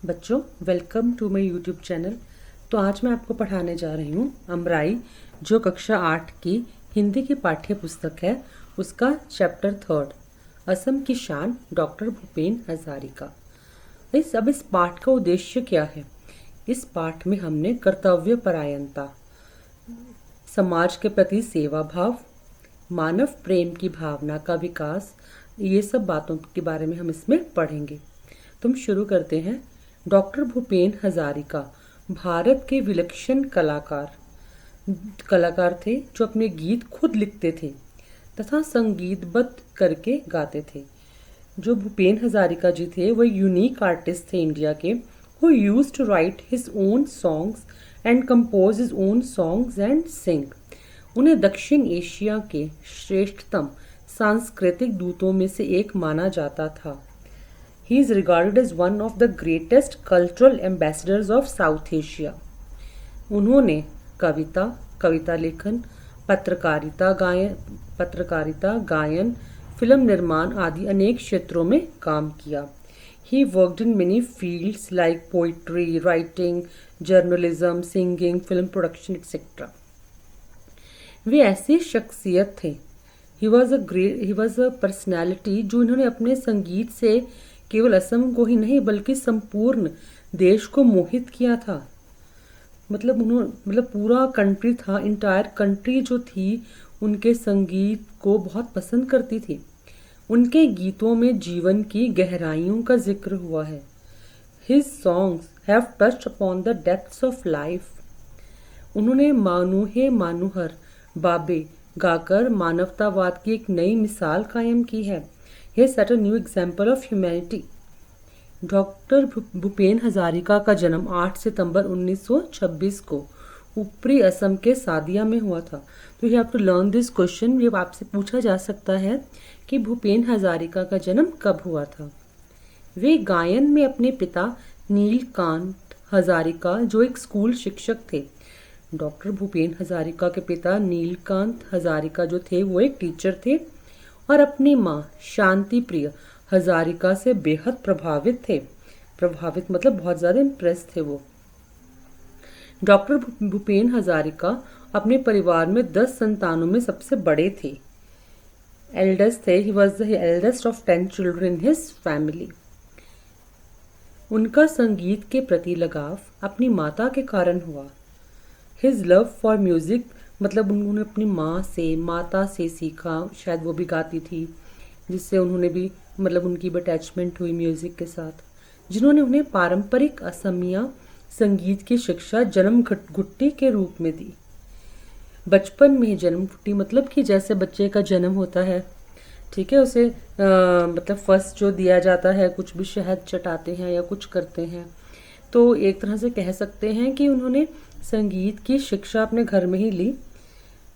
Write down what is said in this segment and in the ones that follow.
बच्चों, welcome to my YouTube channel. तो आज मैं आपको पढ़ाने जा रही हूँ अमराई, जो कक्षा 8 की हिंदी की पाठ्य पुस्तक है, उसका चैप्टर 3 असम की शान, डॉक्टर भूपेन हजारिका। इस पाठ का उद्देश्य क्या है? इस पाठ में हमने कर्तव्य परायणता, समाज के प्रति सेवा भाव, मानव प्रेम की भावना का विकास, ये सब बातों के बारे में हम इसमें पढ़ेंगे। तुम शुरू करते हैं। डॉक्टर भूपेन हजारिका भारत के विलक्षण कलाकार थे, जो अपने गीत खुद लिखते थे तथा संगीतबद्ध करके गाते थे। जो भूपेन हजारिका जी थे वो यूनिक आर्टिस्ट थे इंडिया के, who used to write his own songs and compose his own songs and sing. उन्हें दक्षिण एशिया के श्रेष्ठतम सांस्कृतिक दूतों में से एक माना जाता था। He is regarded as one of the greatest cultural ambassadors of South Asia. उन्होंने कविता लेखन, पत्रकारिता, गायन, फिल्म निर्माण आदि अनेक क्षेत्रों में काम किया। He worked in many fields like poetry, writing, journalism, singing, film production, etc. वे ऐसी शख्सियत थे। He was a personality जो इन्होंने अपने संगीत से केवल असम को ही नहीं बल्कि संपूर्ण देश को मोहित किया था। मतलब पूरा कंट्री था, इंटायर कंट्री जो थी उनके संगीत को बहुत पसंद करती थी। उनके गीतों में जीवन की गहराइयों का जिक्र हुआ है। His songs have touched upon the depths of life. उन्होंने मानू है मानूहर बाबे गाकर मानवतावाद की एक नई मिसाल कायम की है। He set a new example of humanity. Doctor Bhupen Hazarika का जन्म 8 सितंबर 1926 को ऊपरी असम के सादिया में हुआ था। तो you have to learn this question. ये आपसे पूछा जा सकता है कि भूपेन हजारिका का जन्म कब हुआ था। वे गायन में अपने पिता नीलकांत हजारिका, जो एक स्कूल शिक्षक थे। डॉक्टर भूपेन हजारिका के पिता नीलकांत हजारिका जो थे वो एक टीचर थे और अपनी माँ शांति प्रिय हजारिका से बेहद प्रभावित थे। प्रभावित मतलब बहुत ज़्यादा इम्प्रेस थे वो। डॉक्टर भूपेन हजारिका अपने परिवार में 10 संतानों में सबसे बड़े थे, एल्डेस्ट थे। He was the eldest of 10 children in his family. उनका संगीत के प्रति लगाव अपनी माता के कारण हुआ। हिज लव फॉर म्यूजिक मतलब उन्होंने अपनी माता से सीखा, शायद वो भी गाती थी, जिससे उन्होंने भी मतलब उनकी अटैचमेंट हुई म्यूज़िक के साथ, जिन्होंने उन्हें पारंपरिक असमिया संगीत की शिक्षा जन्म घुट्टी के रूप में दी। बचपन में जन्म घुट्टी मतलब कि जैसे बच्चे का जन्म होता है, ठीक है, उसे मतलब फर्स्ट जो दिया जाता है, कुछ भी शहद चटाते हैं या कुछ करते हैं, तो एक तरह से कह सकते हैं कि उन्होंने संगीत की शिक्षा अपने घर में ही ली।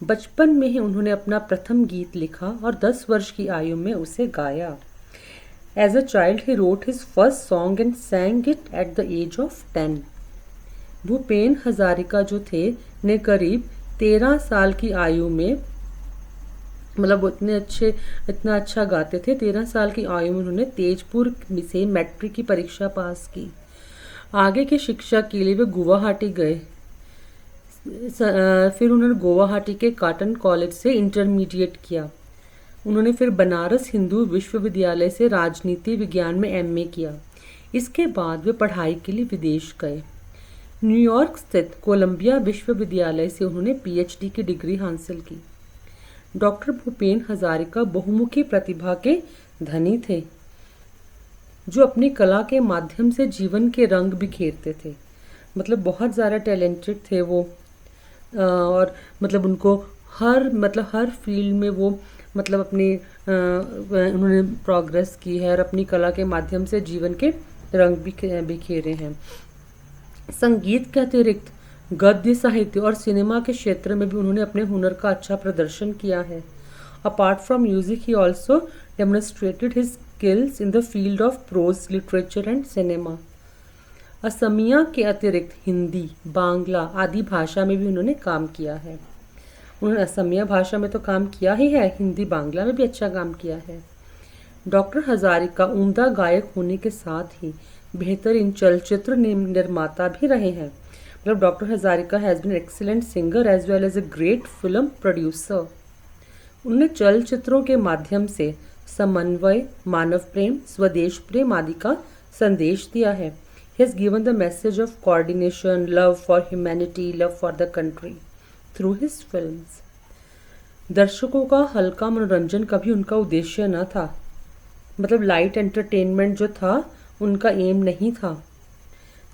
बचपन में ही उन्होंने अपना प्रथम गीत लिखा और 10 वर्ष की आयु में उसे गाया। As a child he wrote his first song and sang it at the age of 10। Bhupen Hazarika जो थे ने करीब 13 साल की आयु में, मतलब इतना अच्छा गाते थे, 13 साल की आयु में उन्होंने तेजपुर से मैट्रिक की परीक्षा पास की। आगे की शिक्षा के लिए वे गुवाहाटी गए। फिर उन्होंने गुवाहाटी के कॉटन कॉलेज से इंटरमीडिएट किया। उन्होंने फिर बनारस हिंदू विश्वविद्यालय से राजनीति विज्ञान में एमए किया। इसके बाद वे पढ़ाई के लिए विदेश गए। न्यूयॉर्क स्थित कोलंबिया विश्वविद्यालय से उन्होंने पीएचडी की डिग्री हासिल की। डॉक्टर भूपेन हजारिका बहुमुखी प्रतिभा के धनी थे, जो अपनी कला के माध्यम से जीवन के रंग बिखेरते थे। मतलब बहुत ज़्यादा टैलेंटेड थे वो, और मतलब उनको हर फील्ड में वो मतलब अपनी उन्होंने प्रोग्रेस की है और अपनी कला के माध्यम से जीवन के रंग बिखेरे हैं। संगीत के अतिरिक्त गद्य साहित्य और सिनेमा के क्षेत्र में भी उन्होंने अपने हुनर का अच्छा प्रदर्शन किया है। Apart from music he also demonstrated his skills in the field of prose literature and cinema. Asamiya के अतिरिक्त हिंदी, बांग्ला आदि भाषा में भी उन्होंने काम किया है। उन्होंने असमिया भाषा में तो काम किया ही है, हिंदी बांग्ला में भी अच्छा काम किया है। डॉक्टर हजारिका उम्दा गायक होने के साथ ही बेहतरीन चलचित्र निर्माता भी रहे हैं। मतलब doctor Hazarika has been excellent singer as well as a great film producer. उन्होंने चलचित्रों के माध्यम से समन्वय, मानव प्रेम, स्वदेश प्रेम आदि का संदेश दिया है। He has given the message of coordination, love for humanity, love for the country through his films. दर्शकों का हल्का मनोरंजन कभी उनका उद्देश्य न था। मतलब लाइट एंटरटेनमेंट जो था उनका एम नहीं था।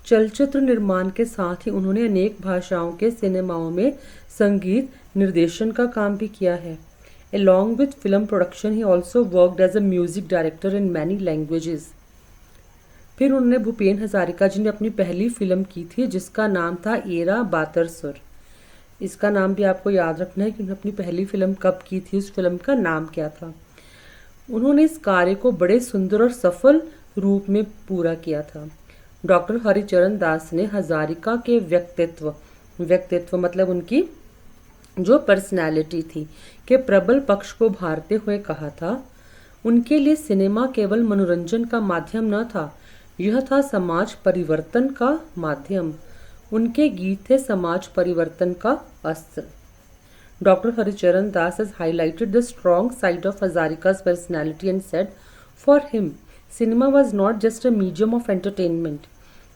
चलचित्र निर्माण के साथ ही उन्होंने अनेक भाषाओं के सिनेमाओं में संगीत निर्देशन का काम भी किया है। Along with film production, he also worked as a music director in many languages. फिर उन्होंने भूपेन हजारिका जी ने अपनी पहली फिल्म की थी जिसका नाम था एरा बातर सुर। इसका नाम भी आपको याद रखना है कि उन्होंने अपनी पहली फिल्म कब की थी, उस फिल्म का नाम क्या था। उन्होंने इस कार्य को बड़े सुंदर और सफल रूप में पूरा किया था। डॉक्टर हरिचरण दास ने हजारिका के व्यक्तित्व मतलब उनकी जो पर्सनैलिटी थी के प्रबल पक्ष को भारते हुए कहा था, उनके लिए सिनेमा केवल मनोरंजन का माध्यम न था, यह था समाज परिवर्तन का माध्यम। उनके गीत थे समाज परिवर्तन का अस्त्र। Doctor Haricharan Das has highlighted the strong side of Hazarika's personality and said, for him, cinema was not just a medium of entertainment,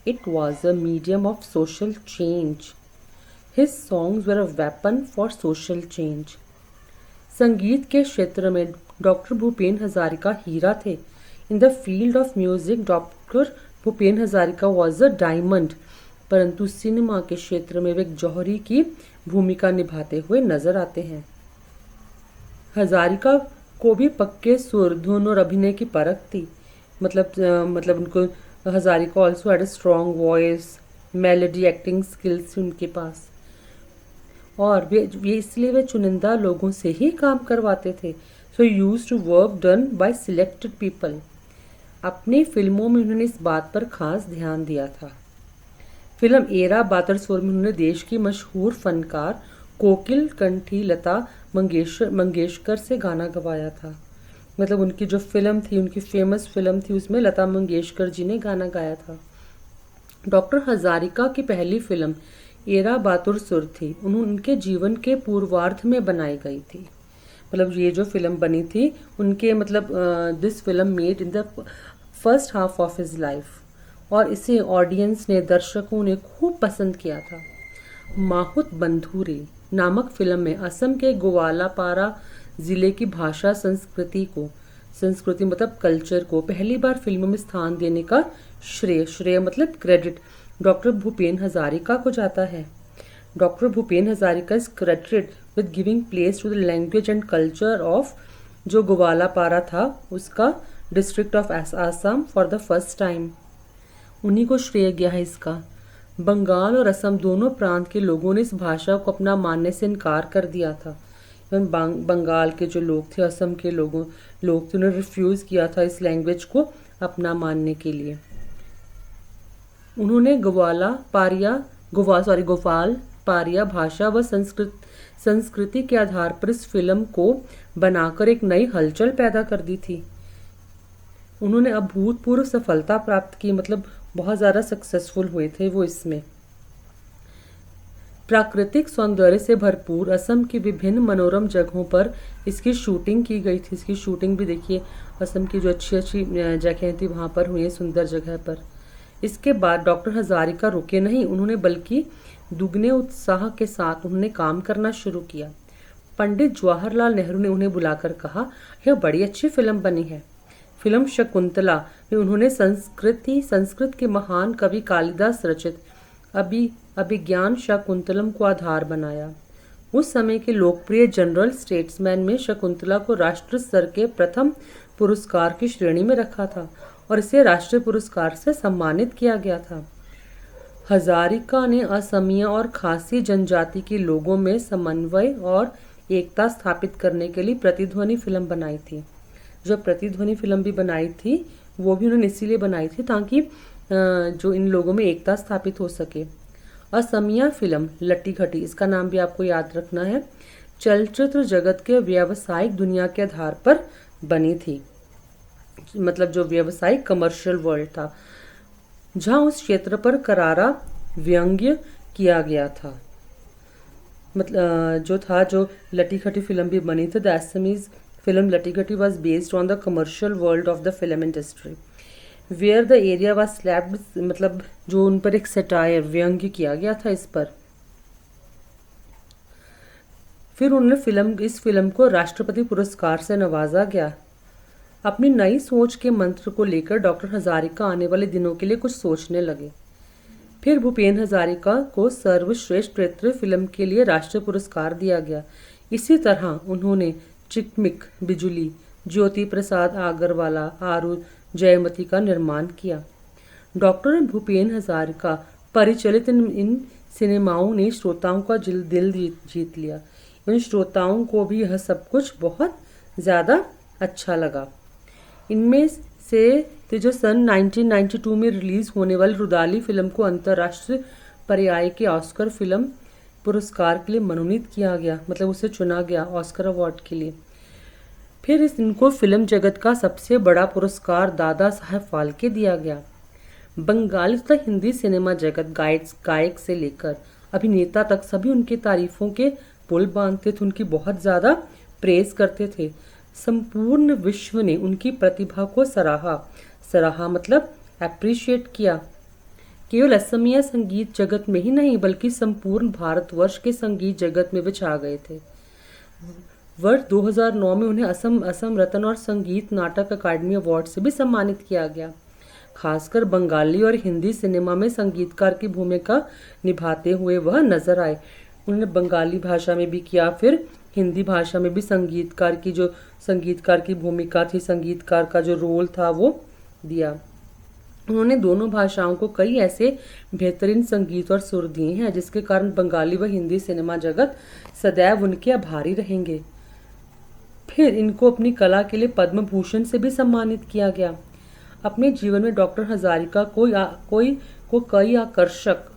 it was a medium of social change. His songs were a weapon for social change. संगीत के क्षेत्र में doctor Bhupen Hazarika हीरा थे। इन the field of music doctor Bhupen Hazarika was a diamond, परंतु cinema के क्षेत्र में वे एक जौहरी की भूमिका निभाते हुए नजर आते हैं। हजारिका को भी पक्के सुर, धुन और अभिनय की परख थी। मतलब उनको Hazarika also had a strong voice, melody, acting skills उनके पास, और वे इसलिए वे चुनिंदा लोगों से ही काम करवाते थे। So used to work done by selected people. अपनी फिल्मों में उन्होंने इस बात पर खास ध्यान दिया था। फिल्म एरा बातर सुर में उन्होंने देश की मशहूर फनकार कोकिल कंठी लता मंगेशकर से गाना गवाया था। मतलब उनकी जो फिल्म थी, उनकी फेमस फिल्म थी, उसमें लता मंगेशकर जी ने गाना गाया था। डॉक्टर हजारिका की पहली फिल्म एरा बातर सुर थी, उनके जीवन के पूर्वार्ध में बनाई गई थी। मतलब ये जो फिल्म बनी थी उनके this film made in the first half of his life, और इसे ऑडियंस ने, दर्शकों ने खूब पसंद किया था। माहुत बंधुरे नामक फिल्म में असम के ग्वालापारा जिले की भाषा संस्कृति मतलब कल्चर को पहली बार फिल्मों में स्थान देने का श्रेय मतलब क्रेडिट डॉक्टर भूपेन हजारिका को जाता है। Doctor Bhupen Hazarika is credited with giving place to the language and culture of जो ग्वालापारा था उसका district of Assam for the first time. उन्हीं को श्रेय गया है इसका। बंगाल और असम दोनों प्रांत के लोगों ने इस भाषा को अपना मानने से इनकार कर दिया था। बंगाल के जो लोग थे, असम के लोग थे, उन्होंने रिफ्यूज़ किया था इस लैंग्वेज को अपना मानने के लिए। उन्होंने गोपाल पारिया भाषा व संस्कृति के आधार पर इस फिल्म को बनाकर एक नई हलचल पैदा कर दी थी। उन्होंने अभूतपूर्व सफलता प्राप्त की, मतलब बहुत ज़्यादा सक्सेसफुल हुए थे वो इसमें। प्राकृतिक सौंदर्य से भरपूर असम की विभिन्न मनोरम जगहों पर इसकी शूटिंग की गई थी। इसकी शूटिंग भी देखिए, असम की जो अच्छी अच्छी जगहें थी वहाँ पर हुई है, सुंदर जगह पर। इसके बाद डॉक्टर हजारिका रुके नहीं, उन्होंने बल्कि दुगने उत्साह के साथ उन्होंने काम करना शुरू किया। पंडित जवाहरलाल नेहरू ने उन्हें बुलाकर कहा, यह बड़ी अच्छी फिल्म बनी है। फिल्म शकुंतला में उन्होंने संस्कृत के महान कवि कालिदास रचित अभिज्ञान शाकुंतलम को आधार बनाया। उस समय के लोकप्रिय जनरल स्टेट्समैन में शकुंतला को राष्ट्र स्तर के प्रथम पुरस्कार की श्रेणी में रखा था और इसे राष्ट्रीय पुरस्कार से सम्मानित किया गया था। हजारिका ने असमिया और खासी जनजाति के लोगों में समन्वय और एकता स्थापित करने के लिए प्रतिध्वनि फिल्म बनाई थी। जो प्रतिध्वनि फिल्म भी बनाई थी वो भी उन्होंने इसीलिए बनाई थी ताकि जो इन लोगों में एकता स्थापित हो सके। असमिया फिल्म लट्टी घटी, इसका नाम भी आपको याद रखना है, चलचित्र जगत के व्यावसायिक दुनिया के आधार पर बनी थी। मतलब जो व्यावसायिक कमर्शियल वर्ल्ड था, जहां उस क्षेत्र पर करारा व्यंग्य किया गया था। मतलब जो लटी खटी फिल्म भी बनी थी। The Assamese film Lati Khati was based on the commercial world of the film industry where the area was slabbed, मतलब जो उन पर एक सटायर व्यंग्य किया गया था इस पर। फिर उन्होंने इस फिल्म को राष्ट्रपति पुरस्कार से नवाजा गया। अपनी नई सोच के मंत्र को लेकर डॉक्टर हजारिका आने वाले दिनों के लिए कुछ सोचने लगे। फिर भूपेन हजारिका को सर्वश्रेष्ठ नृत्य फिल्म के लिए राष्ट्रीय पुरस्कार दिया गया। इसी तरह उन्होंने चिकमिक बिजुली, ज्योति प्रसाद आगरवाला, आरू जयमती का निर्माण किया। डॉक्टर भूपेन हजारिका परिचालित इन सिनेमाओं ने श्रोताओं का दिल जीत लिया। इन श्रोताओं को भी यह सब कुछ बहुत ज़्यादा अच्छा लगा। इनमें से जो सन 1992 में रिलीज होने वाली रुदाली फिल्म को अंतर्राष्ट्रीय पर्याय के ऑस्कर फिल्म पुरस्कार के लिए मनोनीत किया गया, मतलब उसे चुना गया ऑस्कर अवार्ड के लिए। फिर इनको फिल्म जगत का सबसे बड़ा पुरस्कार दादा साहब फाल्के दिया गया। बंगाली तथा हिंदी सिनेमा जगत गायक से लेकर अभिनेता तक सभी उनकी तारीफों के पुल बांधते थे, उनकी बहुत ज़्यादा प्रेज करते थे। संपूर्ण विश्व ने उनकी प्रतिभा को सराहा मतलब अप्रिशिएट किया। केवल असमिया संगीत जगत में ही नहीं बल्कि संपूर्ण भारतवर्ष के संगीत जगत में वे छा गए थे। वर्ष 2009 में उन्हें असम रत्न और संगीत नाटक अकादमी अवार्ड से भी सम्मानित किया गया। खासकर बंगाली और हिंदी सिनेमा में संगीतकार की भूमिका निभाते हुए वह नजर आए। उन्होंने बंगाली भाषा में भी किया, फिर हिंदी भाषा में भी संगीतकार की भूमिका थी, संगीतकार का जो रोल था वो दिया। उन्होंने दोनों भाषाओं को कई ऐसे बेहतरीन संगीत और सुर दिए हैं जिसके कारण बंगाली व हिंदी सिनेमा जगत सदैव उनके आभारी रहेंगे। फिर इनको अपनी कला के लिए पद्म भूषण से भी सम्मानित किया गया। अपने जीवन में डॉक्टर हजारिका को कई आकर्षक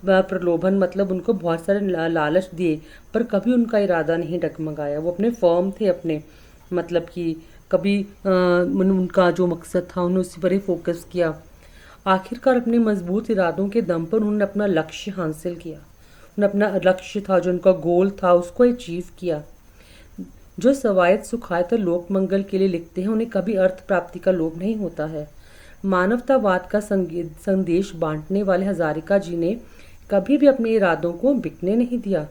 प्रलोभन, मतलब उनको बहुत सारे लालच दिए, पर कभी उनका इरादा नहीं डगमगाया। वो अपने फर्म थे, अपने मतलब कि कभी उनका जो मकसद था उन्होंने उसी पर ही फोकस किया। आखिरकार अपने मजबूत इरादों के दम पर उन्होंने अपना लक्ष्य हासिल किया। उन्होंने अपना लक्ष्य था, जो उनका गोल था, उसको अचीव किया। जो सवायत सुखायत और लोक मंगल के लिए लिखते हैं उन्हें कभी अर्थ प्राप्ति का लोभ नहीं होता है। मानवतावाद का संदेश बांटने वाले हजारिका जी ने कभी भी अपने इरादों को बिकने नहीं दिया।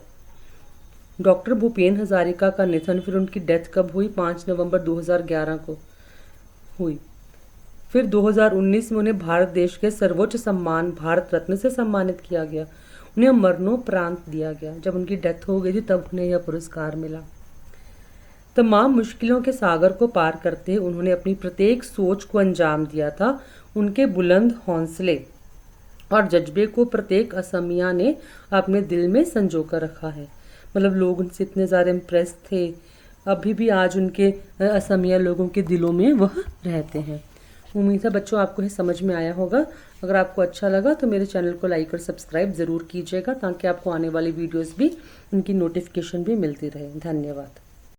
डॉक्टर भूपेन हजारिका का निधन, फिर उनकी डेथ कब हुई? 5 नवंबर 2011 को हुई। फिर 2019 में उन्हें भारत देश के सर्वोच्च सम्मान भारत रत्न से सम्मानित किया गया। उन्हें मरणोपरांत दिया गया। जब उनकी डेथ हो गई थी तब उन्हें यह पुरस्कार मिला। तमाम मुश्किलों के सागर को पार करते उन्होंने अपनी प्रत्येक सोच को अंजाम दिया था। उनके बुलंद हौसले और जज्बे को प्रत्येक असमिया ने अपने दिल में संजो कर रखा है। मतलब लोग उनसे इतने ज़्यादा इम्प्रेस थे, अभी भी आज उनके असमिया लोगों के दिलों में वह रहते हैं। उम्मीद है बच्चों आपको ये समझ में आया होगा। अगर आपको अच्छा लगा तो मेरे चैनल को लाइक और सब्सक्राइब ज़रूर कीजिएगा ताकि आपको आने वाली वीडियोस भी उनकी नोटिफिकेशन भी मिलती रहे। धन्यवाद।